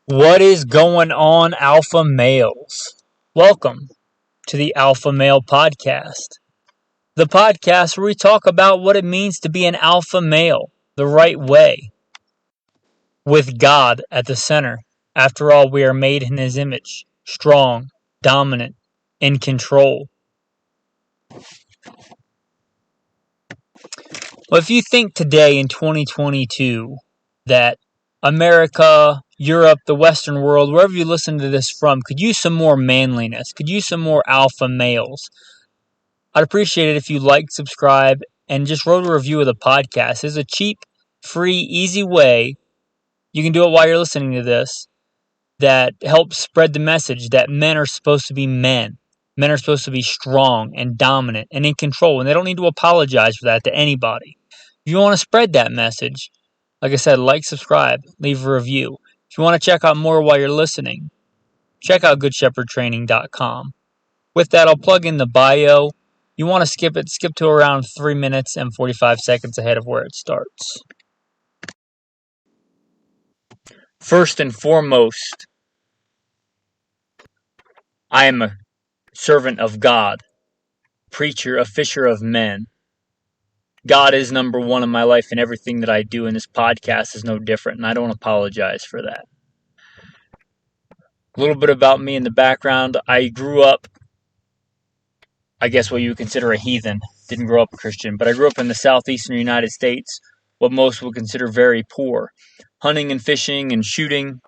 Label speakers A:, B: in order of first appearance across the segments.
A: What is going on, alpha males? Welcome to the Alpha Male Podcast, the podcast where we talk about what it means to be an alpha male the right way, with God at the center. After all, we are made in His image, strong, dominant, in control. Well, if you think today in 2022 that America, Europe, the Western world, wherever you listen to this from, could use some more manliness, could use some more alpha males, I'd appreciate it if you liked, subscribe, and just wrote a review of the podcast. It's a cheap, free, easy way. You can do it while you're listening to this. That helps spread the message that men are supposed to be men. Men are supposed to be strong and dominant and in control, and they don't need to apologize for that to anybody. If you want to spread that message, like I said, like, subscribe, leave a review. If you want to check out more while you're listening, check out goodshepherdtraining.com. With that, I'll plug in the bio. You want to skip it, skip to around 3 minutes and 45 seconds ahead of where it starts. First and foremost, I am a servant of God, preacher, a fisher of men. God is number one in my life, and everything that I do in this podcast is no different, and I don't apologize for that. A little bit about me in the background. I grew up, I guess what you would consider a heathen. Didn't grow up a Christian, but I grew up in the southeastern United States, what most would consider very poor. Hunting and fishing and shooting.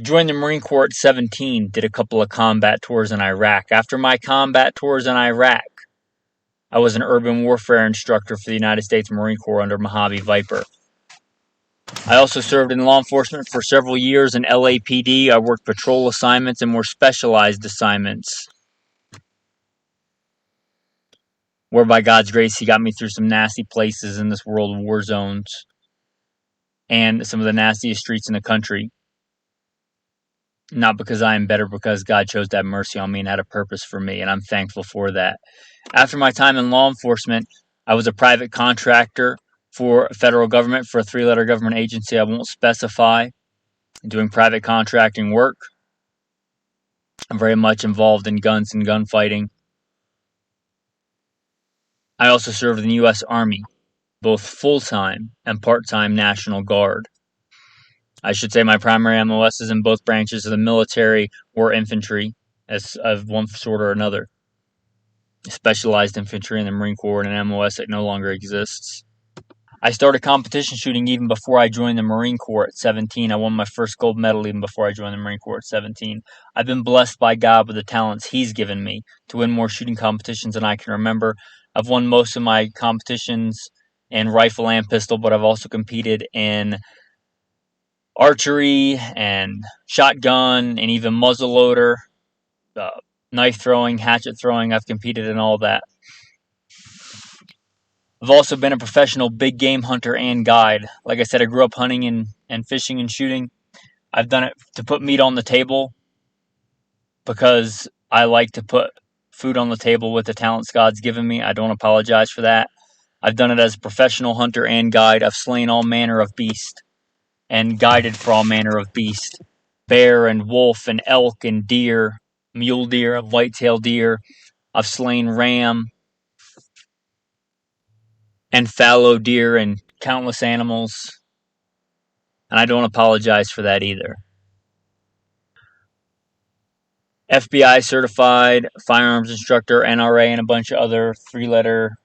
A: Joined the Marine Corps at 17, did a couple of combat tours in Iraq. After my combat tours in Iraq, I was an urban warfare instructor for the United States Marine Corps under Mojave Viper. I also served in law enforcement for several years in LAPD. I worked patrol assignments and more specialized assignments, where by God's grace, He got me through some nasty places in this world, war zones, and some of the nastiest streets in the country. Not because I am better, because God chose to have mercy on me and had a purpose for me, and I'm thankful for that. After my time in law enforcement, I was a private contractor for federal government, for a 3-letter government agency I won't specify, doing private contracting work. I'm very much involved in guns and gunfighting. I also served in the U.S. Army, both full-time and part-time National Guard. I should say my primary MOS is in both branches of the military or infantry, as of one sort or another. Specialized infantry in the Marine Corps and an MOS that no longer exists. I started competition shooting even before I joined the Marine Corps at 17. I won my first gold medal even before I joined the Marine Corps at 17. I've been blessed by God with the talents He's given me to win more shooting competitions than I can remember. I've won most of my competitions in rifle and pistol, but I've also competed in archery and shotgun and even muzzleloader, knife throwing, hatchet throwing. I've competed in all that. I've also been a professional big game hunter and guide. Like I said, I grew up hunting and fishing and shooting. I've done it to put meat on the table because I like to put food on the table with the talents God's given me. I don't apologize for that. I've done it as a professional hunter and guide. I've slain all manner of beast and guided for all manner of beast. Bear and wolf and elk and deer, mule deer, whitetail deer. I've slain ram and fallow deer and countless animals. And I don't apologize for that either. FBI certified, firearms instructor, NRA, and a bunch of other 3-letter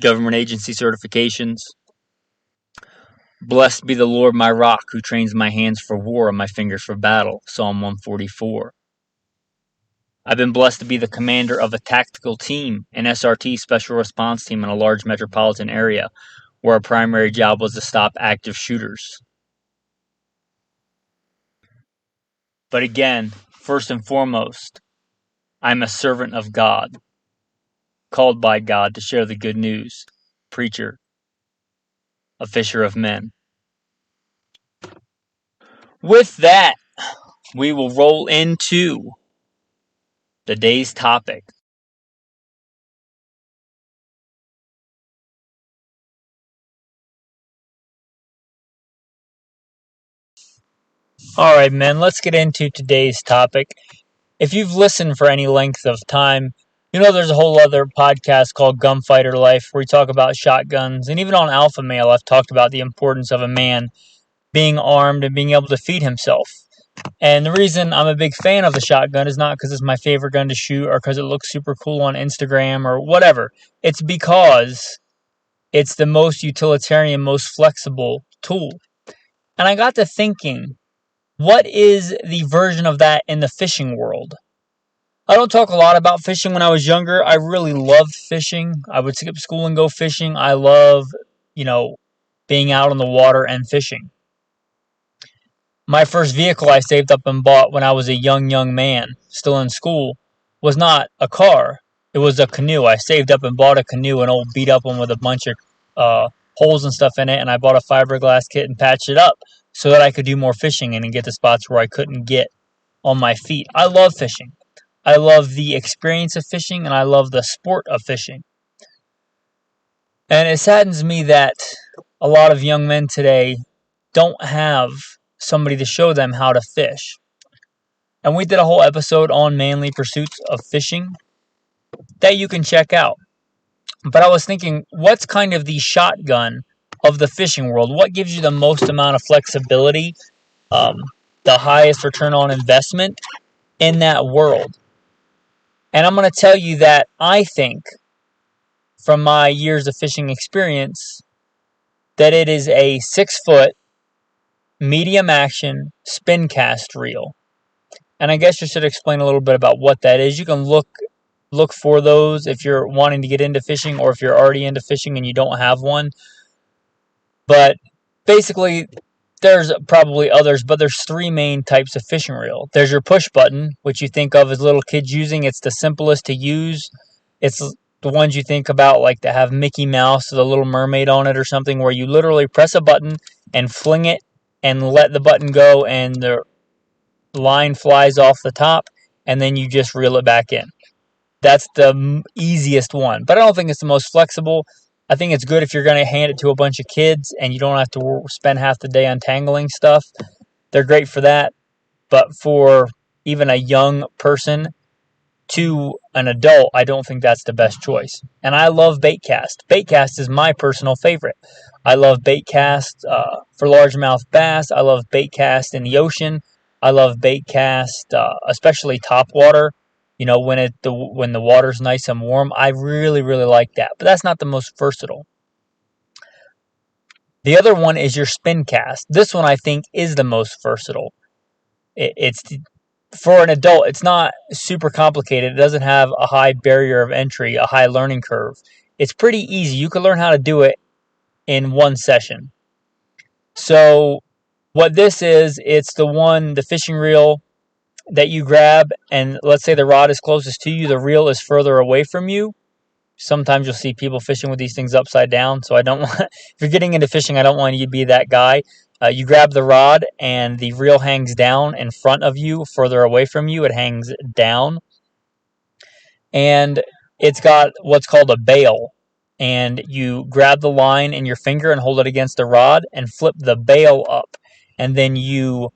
A: government agency certifications. Blessed be the Lord my rock, who trains my hands for war and my fingers for battle. Psalm 144. I've been blessed to be the commander of a tactical team, an SRT, special response team, in a large metropolitan area, where our primary job was to stop active shooters. But again, first and foremost, I'm a servant of God, called by God to share the good news, preacher, a fisher of men. With that, we will roll into the day's topic. All right, man, let's get into today's topic. If you've listened for any length of time, you know there's a whole other podcast called Gunfighter Life where we talk about shotguns. And even on Alpha Male, I've talked about the importance of a man being armed and being able to feed himself. And the reason I'm a big fan of the shotgun is not because it's my favorite gun to shoot or because it looks super cool on Instagram or whatever. It's because it's the most utilitarian, most flexible tool. And I got to thinking, what is the version of that in the fishing world? I don't talk a lot about fishing. When I was younger, I really loved fishing. I would skip school and go fishing. I love, you know, being out on the water and fishing. My first vehicle I saved up and bought when I was a young man, still in school, was not a car. It was a canoe. I saved up and bought a canoe, an old beat up one with a bunch of holes and stuff in it, and I bought a fiberglass kit and patched it up so that I could do more fishing and get to spots where I couldn't get on my feet. I love fishing. I love the experience of fishing, and I love the sport of fishing. And it saddens me that a lot of young men today don't have somebody to show them how to fish. And we did a whole episode on manly pursuits of fishing that you can check out. But I was thinking, what's kind of the shotgun of the fishing world? What gives you the most amount of flexibility, the highest return on investment in that world? And I'm going to tell you that I think, from my years of fishing experience, that it is a 6-foot medium action spin cast reel. And I guess I should explain a little bit about what that is. You can look for those if you're wanting to get into fishing or if you're already into fishing and you don't have one. But basically, there's probably others, but there's 3 main types of fishing reel. There's your push button, which you think of as little kids using. It's the simplest to use. It's the ones you think about like that have Mickey Mouse or the Little Mermaid on it or something, where you literally press a button and fling it and let the button go and the line flies off the top and then you just reel it back in. That's the easiest one, but I don't think it's the most flexible. I think it's good if you're going to hand it to a bunch of kids and you don't have to spend half the day untangling stuff. They're great for that, but for even a young person to an adult, I don't think that's the best choice. And I love baitcast. Baitcast is my personal favorite. I love baitcast for largemouth bass. I love baitcast in the ocean. I love baitcast, especially topwater. You know, when the water's nice and warm, I really like that. But that's not the most versatile. The other one is your spin cast. This one I think is the most versatile. It's for an adult. It's not super complicated. It doesn't have a high barrier of entry, a high learning curve. It's pretty easy. You can learn how to do it in one session. So what this is, it's the fishing reel that you grab, and let's say the rod is closest to you, the reel is further away from you. Sometimes you'll see people fishing with these things upside down, so I don't want, if you're getting into fishing, I don't want you to be that guy. You grab the rod, and the reel hangs down in front of you, further away from you, it hangs down. And it's got what's called a bail. And you grab the line in your finger and hold it against the rod and flip the bail up. And then you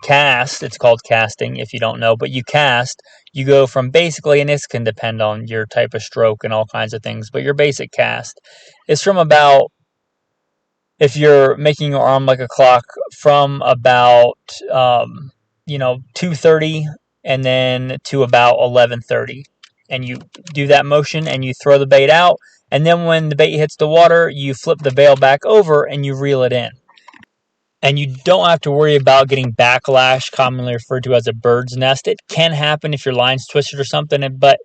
A: cast, it's called casting if you don't know, but you cast, you go from basically, and this can depend on your type of stroke and all kinds of things, but your basic cast is from about, if you're making your arm like a clock, from about 2:30 and then to about 11:30, and you do that motion and you throw the bait out, and then when the bait hits the water, you flip the bail back over and you reel it in. And you don't have to worry about getting backlash, commonly referred to as a bird's nest. It can happen if your line's twisted or something, but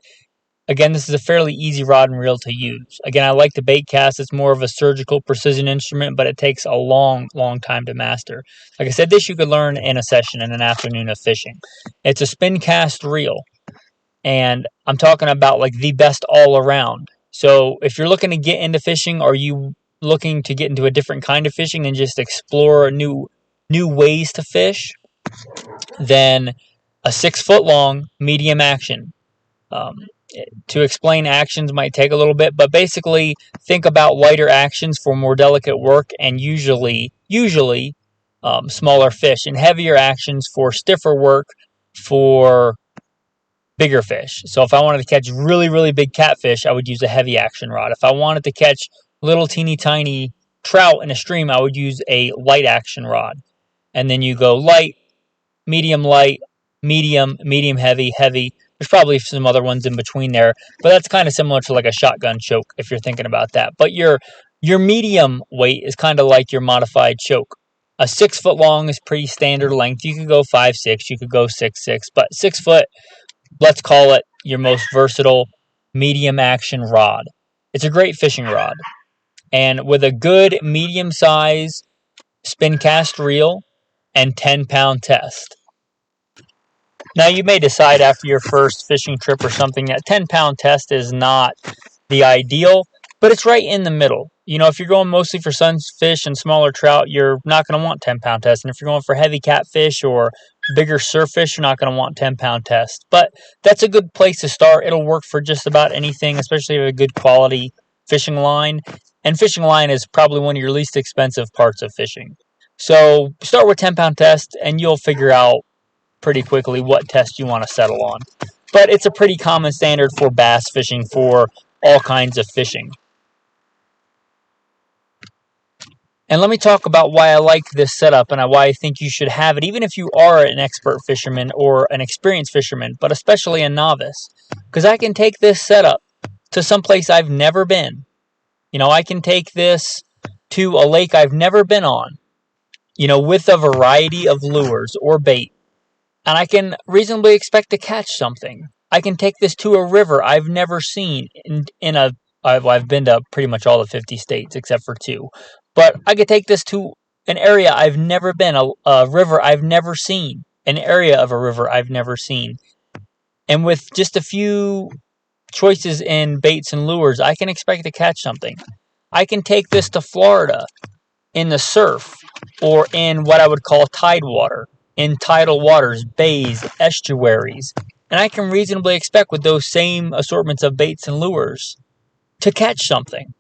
A: again, this is a fairly easy rod and reel to use. Again, I like the bait cast. It's more of a surgical precision instrument, but it takes a long time to master. Like I said, this you could learn in a session, in an afternoon of fishing. It's a spin cast reel, and I'm talking about like the best all around. So if you're looking to get into fishing, or you looking to get into a different kind of fishing and just explore new ways to fish, then a 6-foot long medium action. To explain actions might take a little bit, but basically think about lighter actions for more delicate work, and usually usually smaller fish, and heavier actions for stiffer work for bigger fish. So if I wanted to catch really, really big catfish, I would use a heavy action rod. If I wanted to catch little teeny tiny trout in a stream, I would use a light action rod. And then you go light, medium, medium heavy, heavy. There's probably some other ones in between there, but that's kind of similar to like a shotgun choke if you're thinking about that. But your medium weight is kind of like your modified choke. A 6 foot long is pretty standard length. You could go 5'6", you could go 6'6", but 6 foot, let's call it your most versatile medium action rod. It's a great fishing rod. And with a good medium size spin cast reel and 10-pound test. Now you may decide after your first fishing trip or something that 10-pound test is not the ideal, but it's right in the middle. You know, if you're going mostly for sunfish and smaller trout, you're not going to want 10-pound test. And if you're going for heavy catfish or bigger surf fish, you're not going to want 10-pound test. But that's a good place to start. It'll work for just about anything, especially with a good quality fishing line. And fishing line is probably one of your least expensive parts of fishing. So start with 10-pound test, and you'll figure out pretty quickly what test you want to settle on. But it's a pretty common standard for bass fishing for all kinds of fishing. And let me talk about why I like this setup and why I think you should have it, even if you are an expert fisherman or an experienced fisherman, but especially a novice. Because I can take this setup to someplace I've never been. You know, I can take this to a lake I've never been on, you know, with a variety of lures or bait. And I can reasonably expect to catch something. I can take this to a river I've never seen I've been to pretty much all the 50 states except for 2. But I could take this to an area I've never been, a river I've never seen, an area of a river I've never seen. And with just a few choices in baits and lures, I can expect to catch something. I can take this to Florida in the surf or in what I would call tide water, in tidal waters, bays, estuaries. And I can reasonably expect with those same assortments of baits and lures to catch something.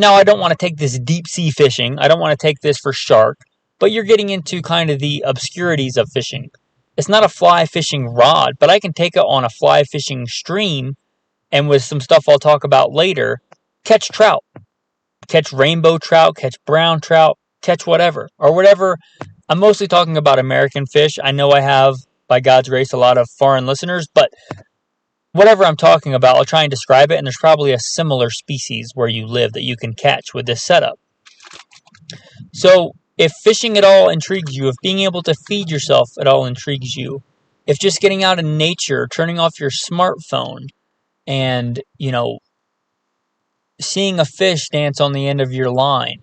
A: Now, I don't want to take this deep sea fishing. I don't want to take this for shark, but you're getting into kind of the obscurities of fishing. It's not a fly fishing rod, but I can take it on a fly fishing stream and with some stuff I'll talk about later, catch trout. Catch rainbow trout, catch brown trout, catch whatever. Or whatever. I'm mostly talking about American fish. I know I have, by God's grace, a lot of foreign listeners, but whatever I'm talking about, I'll try and describe it, and there's probably a similar species where you live that you can catch with this setup. So, if fishing at all intrigues you, if being able to feed yourself at all intrigues you, if just getting out in nature, turning off your smartphone, and, you know, seeing a fish dance on the end of your line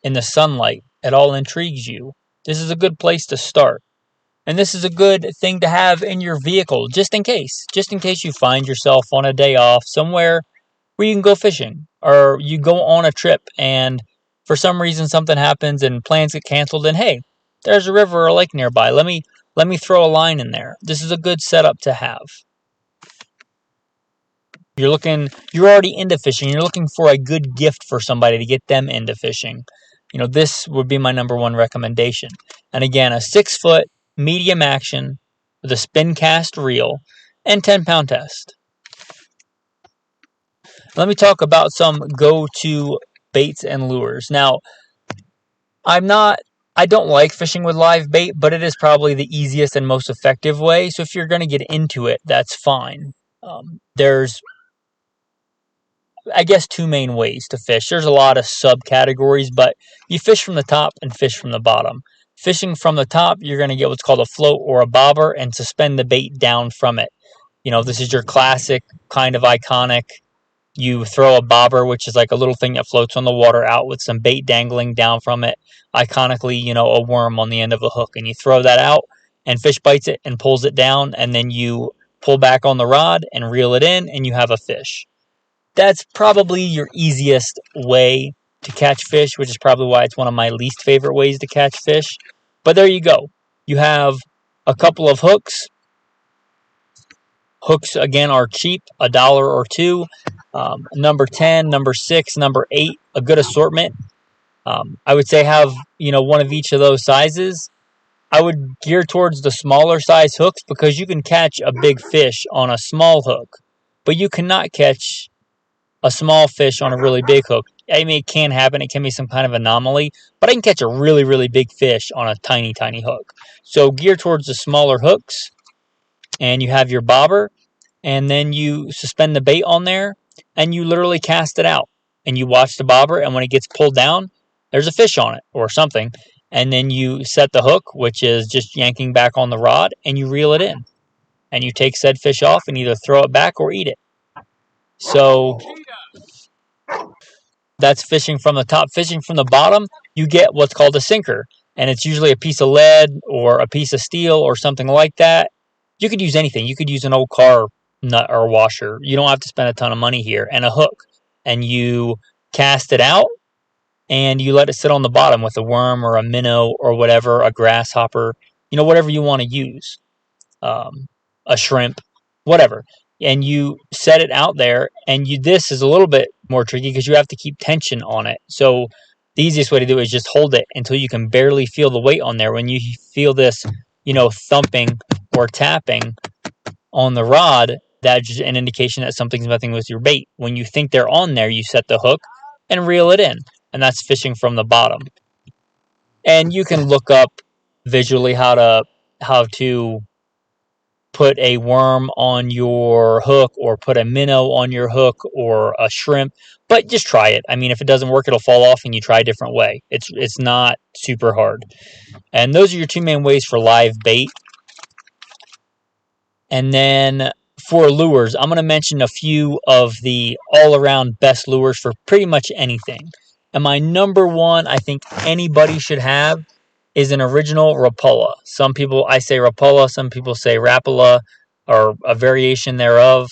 A: in the sunlight at all intrigues you, this is a good place to start. And this is a good thing to have in your vehicle, just in case you find yourself on a day off somewhere where you can go fishing, or you go on a trip and for some reason something happens and plans get canceled, and hey, there's a river or a lake nearby. Let me throw a line in there. This is a good setup to have. You're already into fishing. You're looking for a good gift for somebody to get them into fishing. You know, this would be my number one recommendation. And again, a 6 foot medium action with a spin cast reel and 10-pound test. Let me talk about some go-to baits and lures. Now, I don't like fishing with live bait, but it is probably the easiest and most effective way. So if you're going to get into it, that's fine. There's, I guess, 2 main ways to fish. There's a lot of subcategories, but you fish from the top and fish from the bottom. Fishing from the top, you're going to get what's called a float or a bobber and suspend the bait down from it. You know, this is your classic kind of iconic. You throw a bobber, which is like a little thing that floats on the water, out with some bait dangling down from it. Iconically, you know, a worm on the end of a hook. And you throw that out, and fish bites it and pulls it down, and then you pull back on the rod and reel it in, and you have a fish. That's probably your easiest way to catch fish, which is probably why it's one of my least favorite ways to catch fish. But there you go. You have a couple of hooks. Hooks, again, are cheap, $1 or $2. Number 10, number 6, number 8, a good assortment. I would say have, one of each of those sizes. I would gear towards the smaller size hooks because you can catch a big fish on a small hook, but you cannot catch a small fish on a really big hook. I mean, it can happen. It can be some kind of anomaly, but I can catch a really, really big fish on a tiny, tiny hook. So gear towards the smaller hooks, and you have your bobber, and then you suspend the bait on there, and you literally cast it out. And you watch the bobber, and when it gets pulled down, there's a fish on it or something. And then you set the hook, which is just yanking back on the rod, and you reel it in. And you take said fish off and either throw it back or eat it. So that's fishing from the top. Fishing from the bottom, you get what's called a sinker. And it's usually a piece of lead or a piece of steel or something like that. You could use anything. You could use an old car nut or washer. You don't have to spend a ton of money here. And a hook. And you cast it out and you let it sit on the bottom with a worm or a minnow or whatever, a grasshopper, whatever you want to use, a shrimp, whatever. And you set it out there, and this is a little bit more tricky because you have to keep tension on it. So the easiest way to do it is just hold it until you can barely feel the weight on there. When you feel this, thumping or tapping on the rod, that's just an indication that something's messing with your bait. When you think they're on there, you set the hook and reel it in. And that's fishing from the bottom. And you can look up visually how to put a worm on your hook or put a minnow on your hook or a shrimp, but just try it. I mean, if it doesn't work, it'll fall off and you try a different way. It's not super hard. And those are your two main ways for live bait. And then for lures, I'm going to mention a few of the all-around best lures for pretty much anything. And my number one, I think anybody should have, is an original Rapala. Some people, I say Rapala, some people say Rapala, or a variation thereof.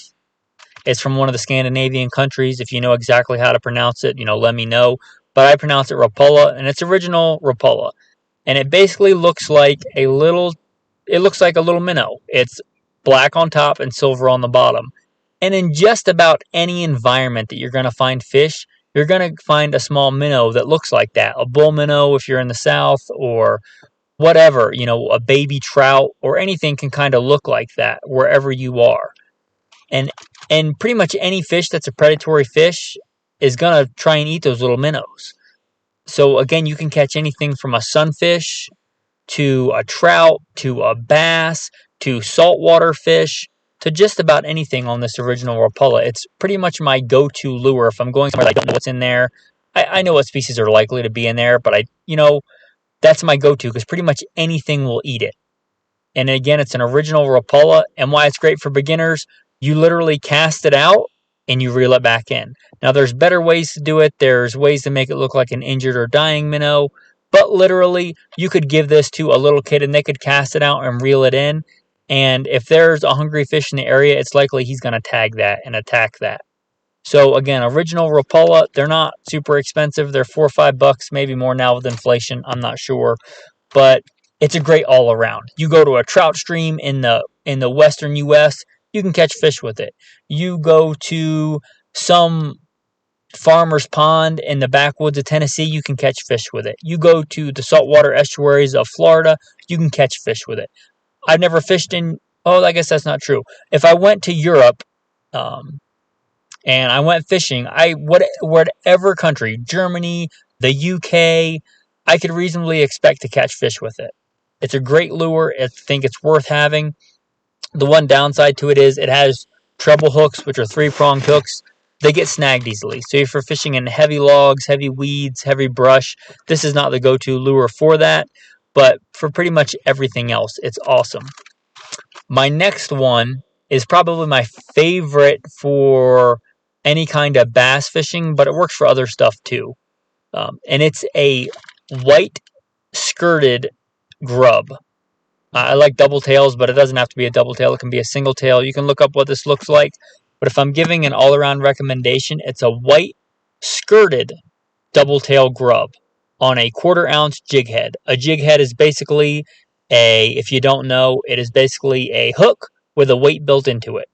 A: It's from one of the Scandinavian countries. If you know exactly how to pronounce it, let me know. But I pronounce it Rapala, and it's original Rapala. And it basically looks like a little minnow. It's black on top and silver on the bottom. And in just about any environment that you're going to find fish, you're going to find a small minnow that looks like that. A bull minnow if you're in the south, or whatever, a baby trout or anything can kind of look like that wherever you are. And pretty much any fish that's a predatory fish is going to try and eat those little minnows. So again, you can catch anything from a sunfish to a trout to a bass to saltwater fish to just about anything on this original Rapala. It's pretty much my go-to lure if I'm going somewhere that I don't know what's in there. I know what species are likely to be in there, but that's my go-to because pretty much anything will eat it. And again, it's an original Rapala, and why it's great for beginners, you literally cast it out and you reel it back in. Now, there's better ways to do it. There's ways to make it look like an injured or dying minnow, but literally, you could give this to a little kid and they could cast it out and reel it in. And if there's a hungry fish in the area, it's likely he's going to tag that and attack that. So again, original Rapala, they're not super expensive. They're $4 or $5, maybe more now with inflation. I'm not sure, but it's a great all around. You go to a trout stream in the western U.S., you can catch fish with it. You go to some farmer's pond in the backwoods of Tennessee, you can catch fish with it. You go to the saltwater estuaries of Florida, you can catch fish with it. I've never fished I guess that's not true. If I went to Europe, and I went fishing, whatever country, Germany, the UK, I could reasonably expect to catch fish with it. It's a great lure. I think it's worth having. The one downside to it is it has treble hooks, which are 3-pronged hooks. They get snagged easily. So if you're fishing in heavy logs, heavy weeds, heavy brush, this is not the go-to lure for that. But for pretty much everything else, it's awesome. My next one is probably my favorite for any kind of bass fishing, but it works for other stuff too. And it's a white skirted grub. I like double tails, but it doesn't have to be a double tail. It can be a single tail. You can look up what this looks like. But if I'm giving an all-around recommendation, it's a white skirted double tail grub on a 1/4 ounce jig head. A jig head is basically if you don't know, it is basically a hook with a weight built into it.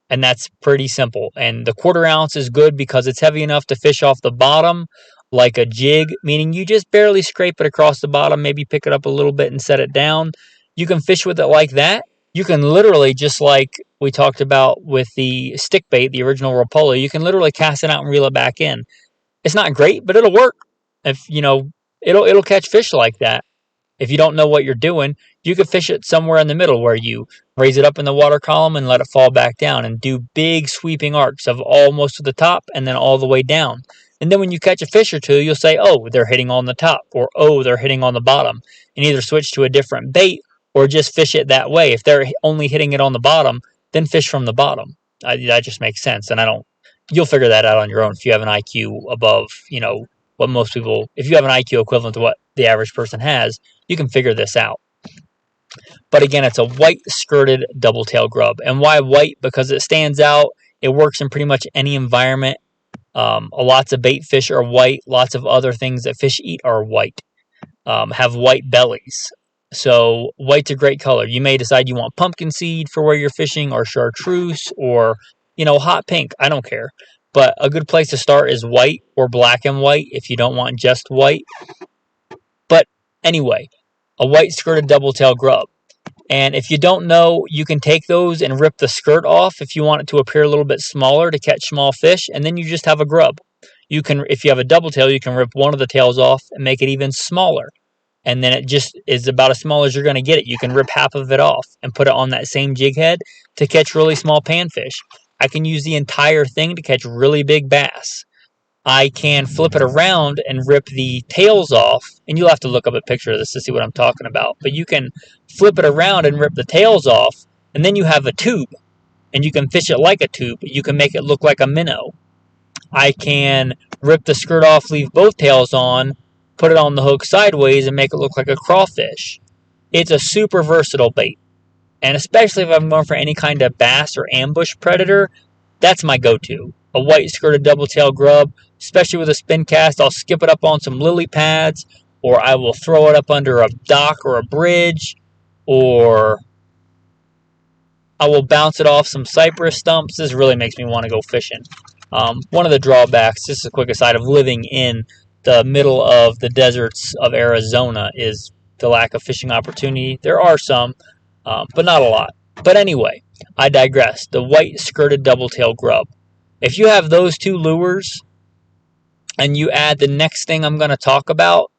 A: And that's pretty simple. And the 1/4 ounce is good because it's heavy enough to fish off the bottom like a jig, meaning you just barely scrape it across the bottom, maybe pick it up a little bit and set it down. You can fish with it like that. You can literally, just like we talked about with the stick bait, the original Rapala, you can literally cast it out and reel it back in. It's not great, but it'll work. If you know, it'll catch fish like that. If you don't know what you're doing, you could fish it somewhere in the middle where you raise it up in the water column and let it fall back down and do big sweeping arcs of almost to the top and then all the way down. And then when you catch a fish or two, you'll say, oh, they're hitting on the top, or oh, they're hitting on the bottom. And either switch to a different bait or just fish it that way. If they're only hitting it on the bottom, then fish from the bottom. That just makes sense. And you'll figure that out on your own if you have an IQ above, what most people, if you have an IQ equivalent to what the average person has, you can figure this out. But again, it's a white skirted double tail grub. And why white? Because it stands out. It works in pretty much any environment. Lots of bait fish are white. Lots of other things that fish eat are white, have white bellies. So white's a great color. You may decide you want pumpkin seed for where you're fishing, or chartreuse, or, hot pink. I don't care. But a good place to start is white or black and white if you don't want just white. But anyway, a white skirted double tail grub. And if you don't know, you can take those and rip the skirt off if you want it to appear a little bit smaller to catch small fish, and then you just have a grub. You can, if you have a double tail, you can rip one of the tails off and make it even smaller. And then it just is about as small as you're going to get it. You can rip half of it off and put it on that same jig head to catch really small panfish. I can use the entire thing to catch really big bass. I can flip it around and rip the tails off, and you'll have to look up a picture of this to see what I'm talking about. But you can flip it around and rip the tails off, and then you have a tube, and you can fish it like a tube. You can make it look like a minnow. I can rip the skirt off, leave both tails on, put it on the hook sideways, and make it look like a crawfish. It's a super versatile bait. And especially if I'm going for any kind of bass or ambush predator, that's my go-to. A white skirted double tail grub, especially with a spin cast. I'll skip it up on some lily pads, or I will throw it up under a dock or a bridge, or I will bounce it off some cypress stumps. This really makes me want to go fishing. One of the drawbacks, just a quick aside, of living in the middle of the deserts of Arizona is the lack of fishing opportunity. There are some, but not a lot. But anyway, I digress. The white skirted double tail grub. If you have those two lures and you add the next thing I'm going to talk about,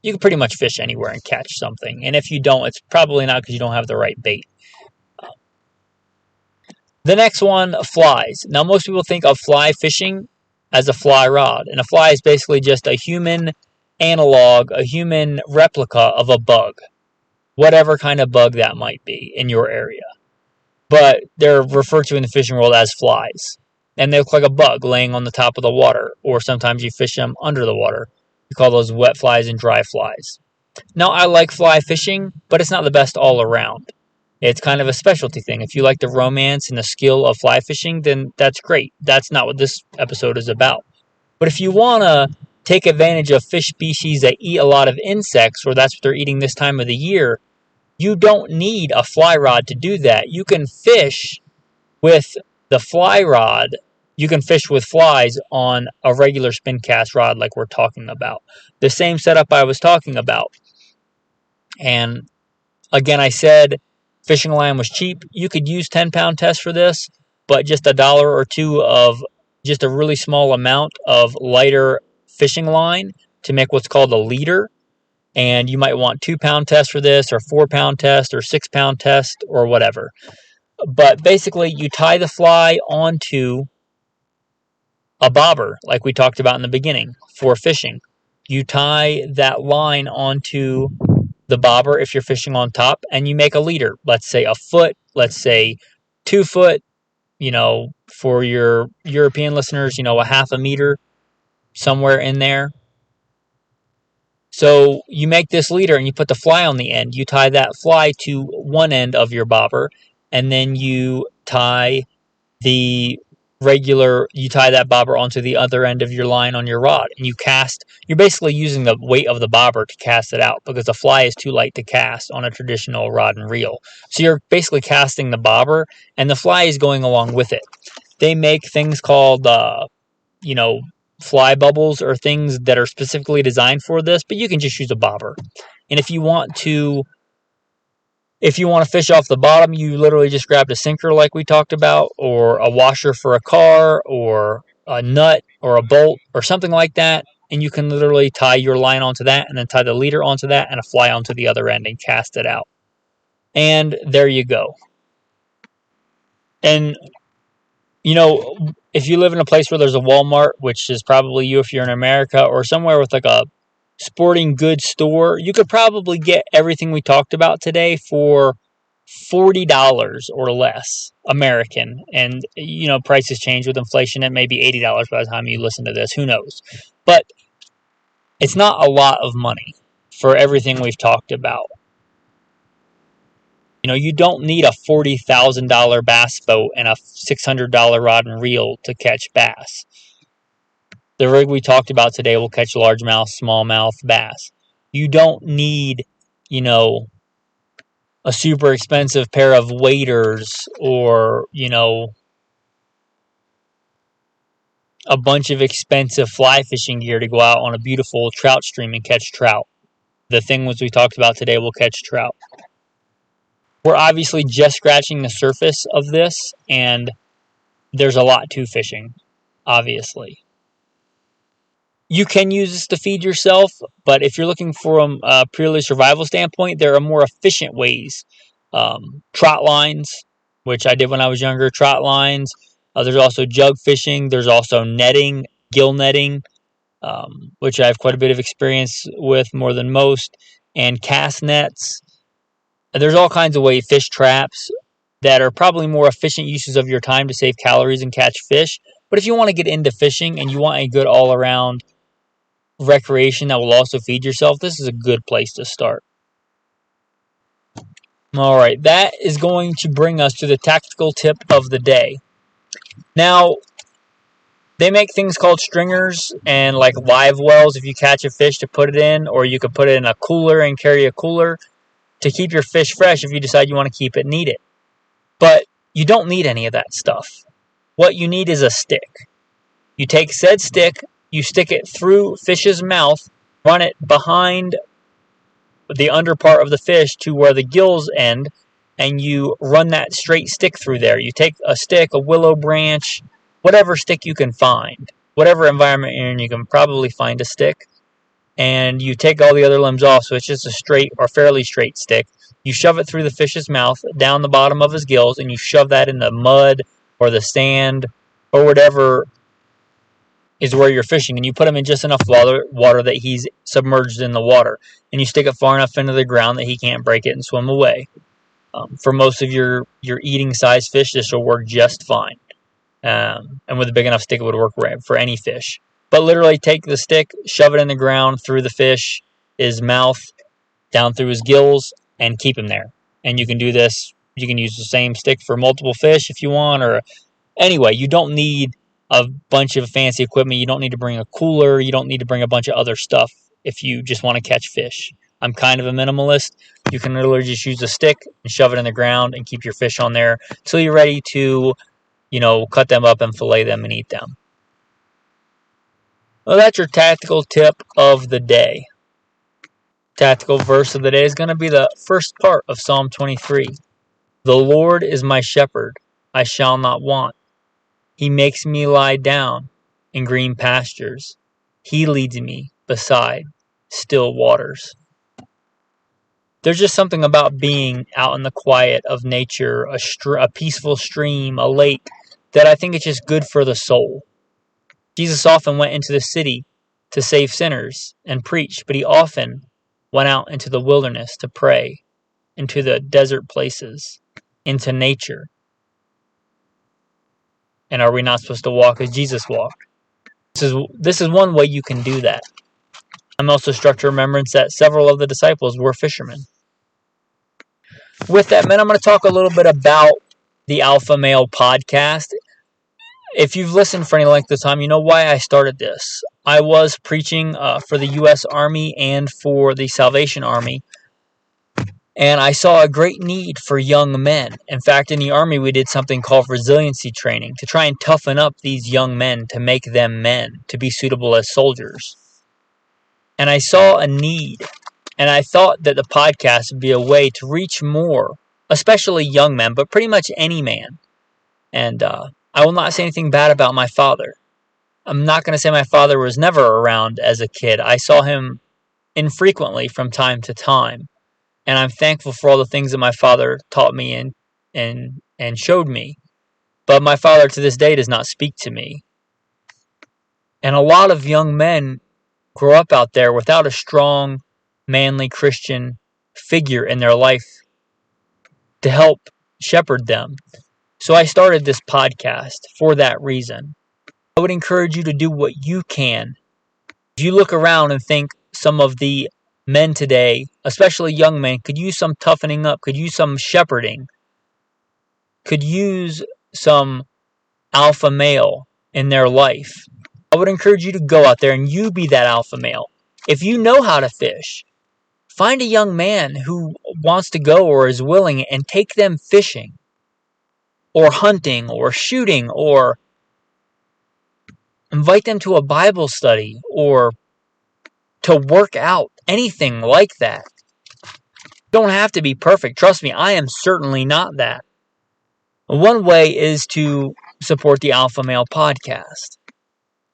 A: you can pretty much fish anywhere and catch something. And if you don't, it's probably not because you don't have the right bait. The next one, flies. Now, most people think of fly fishing as a fly rod. And a fly is basically just a human analog, a human replica of a bug. Whatever kind of bug that might be in your area. But they're referred to in the fishing world as flies. And they look like a bug laying on the top of the water. Or sometimes you fish them under the water. You call those wet flies and dry flies. Now, I like fly fishing, but it's not the best all around. It's kind of a specialty thing. If you like the romance and the skill of fly fishing, then that's great. That's not what this episode is about. But if you want to take advantage of fish species that eat a lot of insects, or that's what they're eating this time of the year, you don't need a fly rod to do that. You can fish with the fly rod. You can fish with flies on a regular spin cast rod like we're talking about. The same setup I was talking about. And again, I said fishing line was cheap. You could use 10-pound test for this, but just $1 or $2 of just a really small amount of lighter fishing line to make what's called a leader. And you might want 2-pound test for this, or 4-pound test, or 6-pound test, or whatever. But basically, you tie the fly onto a bobber, like we talked about in the beginning, for fishing. You tie that line onto the bobber if you're fishing on top, and you make a leader. Let's say a foot, let's say 2 foot, for your European listeners, a half a meter, somewhere in there. So you make this leader and you put the fly on the end. You tie that fly to one end of your bobber, and then you tie that bobber onto the other end of your line on your rod, and you cast. You're basically using the weight of the bobber to cast it out, because the fly is too light to cast on a traditional rod and reel. So you're basically casting the bobber, and the fly is going along with it. They make things called, fly bubbles or things that are specifically designed for this, but you can just use a bobber. And if you want to fish off the bottom, you literally just grab a sinker like we talked about, or a washer for a car, or a nut, or a bolt, or something like that, and you can literally tie your line onto that, and then tie the leader onto that, and a fly onto the other end, and cast it out. And there you go. And, if you live in a place where there's a Walmart, which is probably you if you're in America, or somewhere with like a sporting goods store, you could probably get everything we talked about today for $40 or less American. And, prices change with inflation. It may be $80 by the time you listen to this. Who knows? But it's not a lot of money for everything we've talked about. You don't need a $40,000 bass boat and a $600 rod and reel to catch bass. The rig we talked about today will catch largemouth, smallmouth bass. You don't need, a super expensive pair of waders or, a bunch of expensive fly fishing gear to go out on a beautiful trout stream and catch trout. The things we talked about today will catch trout. We're obviously just scratching the surface of this, and there's a lot to fishing, obviously. You can use this to feed yourself, but if you're looking from a purely survival standpoint, there are more efficient ways. Trot lines, which I did when I was younger, trot lines. There's also jug fishing. There's also netting, gill netting, which I have quite a bit of experience with, more than most, and cast nets. There's all kinds of ways, fish traps, that are probably more efficient uses of your time to save calories and catch fish. But if you want to get into fishing and you want a good all-around recreation that will also feed yourself, this is a good place to start. All right, that is going to bring us to the tactical tip of the day. Now, they make things called stringers and like live wells if you catch a fish to put it in, or you could put it in a cooler and carry a cooler to keep your fish fresh if you decide you want to keep it and eat it. But you don't need any of that stuff. What you need is a stick. You take said stick, you stick it through fish's mouth, run it behind the under part of the fish to where the gills end, and you run that straight stick through there. You take a stick, a willow branch, whatever stick you can find. Whatever environment you're in, you can probably find a stick. And you take all the other limbs off, so it's just a straight or fairly straight stick. You shove it through the fish's mouth, down the bottom of his gills, and you shove that in the mud or the sand or whatever is where you're fishing. And you put him in just enough water that he's submerged in the water. And you stick it far enough into the ground that he can't break it and swim away. For most of your eating size fish, this will work just fine. And with a big enough stick, it would work for any fish. But literally take the stick, shove it in the ground through the fish, his mouth, down through his gills, and keep him there. And you can do this. You can use the same stick for multiple fish if you want. Or anyway, you don't need a bunch of fancy equipment. You don't need to bring a cooler. You don't need to bring a bunch of other stuff if you just want to catch fish. I'm kind of a minimalist. You can literally just use a stick and shove it in the ground and keep your fish on there until you're ready to, cut them up and fillet them and eat them. Well, that's your tactical tip of the day. Tactical verse of the day is going to be the first part of Psalm 23. The Lord is my shepherd, I shall not want. He makes me lie down in green pastures. He leads me beside still waters. There's just something about being out in the quiet of nature, a peaceful stream, a lake, that I think is just good for the soul. Jesus often went into the city to save sinners and preach, but he often went out into the wilderness to pray, into the desert places, into nature. And are we not supposed to walk as Jesus walked? This is one way you can do that. I'm also struck to remembrance that several of the disciples were fishermen. With that, man, I'm going to talk a little bit about the Alpha Male podcast. If you've listened for any length of time, you know why I started this. I was preaching for the U.S. Army and for the Salvation Army And I saw a great need for young men. In fact, in the Army, we did something called resiliency training to try and toughen up these young men to make them men, to be suitable as soldiers. And I saw a need, and I thought that the podcast would be a way to reach more, especially young men, but pretty much any man. And I will not say anything bad about my father. I'm not going to say my father was never around as a kid. I saw him infrequently from time to time. And I'm thankful for all the things that my father taught me and showed me. But my father to this day does not speak to me. And a lot of young men grow up out there without a strong, manly Christian figure in their life to help shepherd them. So I started this podcast for that reason. I would encourage you to do what you can. If you look around and think some of the men today, especially young men, could use some toughening up, could use some shepherding, could use some alpha male in their life, I would encourage you to go out there and you be that alpha male. If you know how to fish, find a young man who wants to go or is willing and take them fishing or hunting or shooting, or invite them to a Bible study or to work out, anything like that. You don't have to be perfect. Trust me, I am certainly not that. One way is to support the Alpha Male podcast.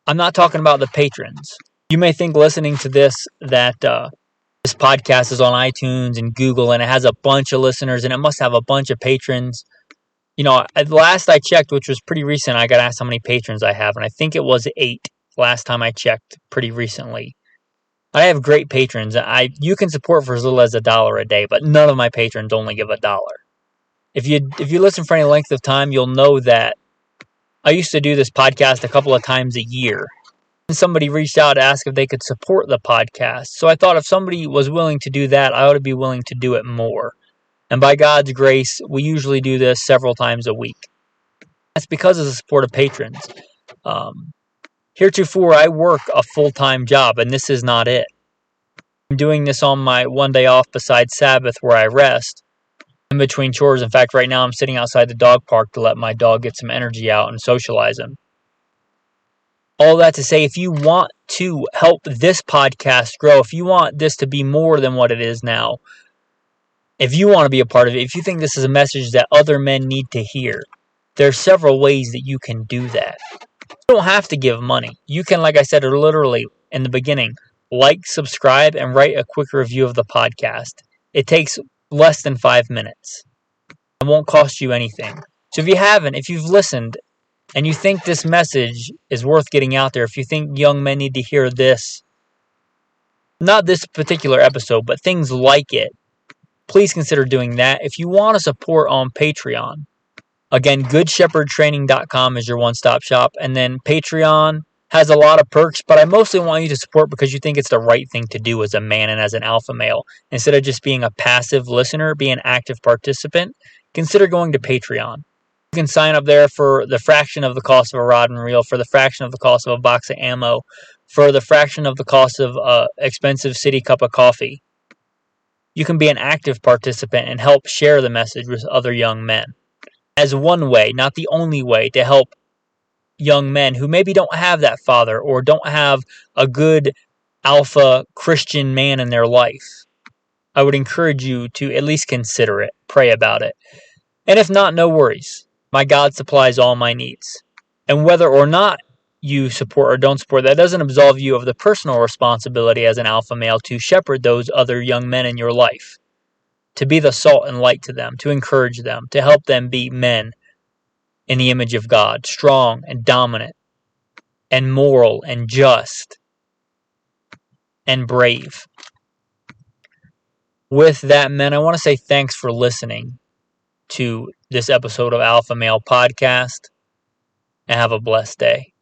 A: I'm not talking about the patrons. You may think listening to this that this podcast is on iTunes and Google and it has a bunch of listeners and it must have a bunch of patrons. You know, at last I checked, which was pretty recent, I got asked how many patrons I have, and I think it was 8 last time I checked pretty recently. I have great patrons. You can support for as little as $1 a day, but none of my patrons only give $1. If you listen for any length of time, you'll know that I used to do this podcast a couple of times a year. And somebody reached out to ask if they could support the podcast. So I thought if somebody was willing to do that, I ought to be willing to do it more. And by God's grace, we usually do this several times a week. That's because of the support of patrons. Heretofore, I work a full-time job, and this is not it. I'm doing this on my one day off besides Sabbath where I rest in between chores. In fact, right now I'm sitting outside the dog park to let my dog get some energy out and socialize him. All that to say, if you want to help this podcast grow, if you want this to be more than what it is now, if you want to be a part of it, if you think this is a message that other men need to hear, there are several ways that you can do that. You don't have to give money. You can, like I said literally in the beginning, like, subscribe, and write a quick review of the podcast. It takes less than 5 minutes. It won't cost you anything. So if you've listened, and you think this message is worth getting out there, if you think young men need to hear this, not this particular episode, but things like it, please consider doing that. If you want to support on Patreon, again, goodshepherdtraining.com is your one-stop shop. And then Patreon has a lot of perks, but I mostly want you to support because you think it's the right thing to do as a man and as an alpha male. Instead of just being a passive listener, be an active participant, consider going to Patreon. You can sign up there for the fraction of the cost of a rod and reel, for the fraction of the cost of a box of ammo, for the fraction of the cost of an expensive city cup of coffee. You can be an active participant and help share the message with other young men. As one way, not the only way, to help young men who maybe don't have that father or don't have a good alpha Christian man in their life. I would encourage you to at least consider it, pray about it. And if not, no worries. My God supplies all my needs. And whether or not you support or don't support, that doesn't absolve you of the personal responsibility as an alpha male to shepherd those other young men in your life, to be the salt and light to them, to encourage them, to help them be men in the image of God, strong and dominant and moral and just and brave. With that, men, I want to say thanks for listening to this episode of Alpha Male Podcast, and have a blessed day.